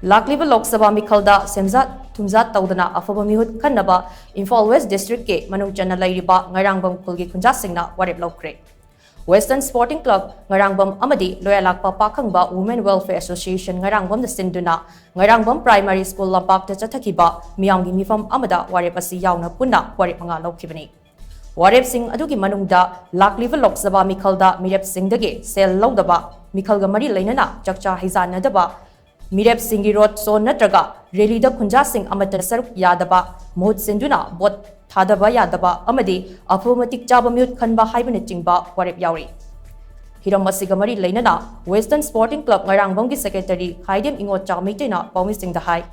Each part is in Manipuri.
Lakliba Lok Sabha Meekhal Da Shenja-Thumja Toudana Aphaba Meehut Khannaba IMPHAL West District ke MANUNG CHANNA LEIRIBA NGAIRANGBAM KHUL KHUNJA SINGNA Warep Loukhre Western Sporting Club NGAIRANGBAM amadi Lakliba Pakhangba Women Welfare Association NGAIRANGBAM sinduna NGAIRANGBAM Primary School Lampakta Chathakiba miyamgi mifam amada Warep asi yauna punna Warep manga laukhibani Warep sing adugi manungda Lakliba Lok Sabha Meekhal da mirep singdage sel lawdaba Meekhal ga mari lainana chakcha hizanadaba Mirep Singi Road so natraga Reli da Khunja Singh Amatar Saruk Yadaba Mohut Sinduna Bot Thadaba Yadaba Amadi Aphaba Meehut Khannaba Haibana Chingba Warep Yauri Hiram Masigamari Lainana Western Sporting Club NGAIRANGBAM Secretary Haidem Ingo Chawmitena Paumi Singh the High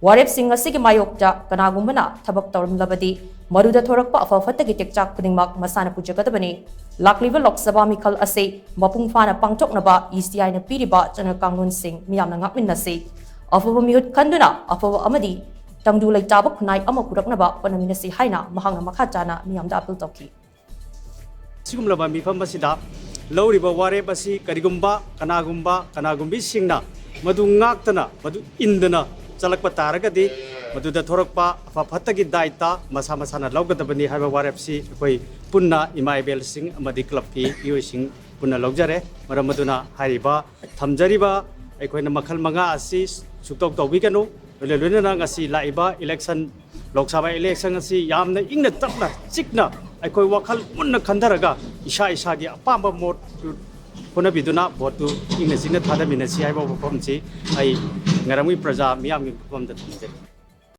Warep Singh Asigi Mayokta Kanagumana Tabak Torum Labadi Maruda Thorakpa of Fatagi Tekchak Pudingmak Masana Pujakadabani Lakliba Lok Sabha Meekhal ase Mapung Fana Pangtoknaba ECI na Piriba Channel Kangun Singh Miyam Ngakmin Nasi Aphaba Meehut Khannaba Aphaba Amadi Tangdu Lake Tabak Kunai Amakuraknaba Panaminasi Haina Mahanga Makachana Miyam da Apple Toki Sigumlaba Mifam Basida Lauriba Warep Basi Karigumba Kanagumbi Singna Madu Ngaktana Madu Indana Chalakpa Taragadi Madu the Thorakpa Fatagi Daita Masana Logadabani Hava Warepsi Koi Punna Imaibel Singh Amadi Klapi using Punna Logjare Maramaduna Hariba Thamjariba Equina Makal Manga Assis Sutok Wigano Luna Asi Laiba election Lok Sabha election Asi Yamna Ingna Tapna Sikna Ekoi Wakal Munna Kandaraga Isha Ishagi Apamba Mot Puna Biduna Botu Ingna Singna Tada Minasi Iba Pomsi I Narami Praja Miami from the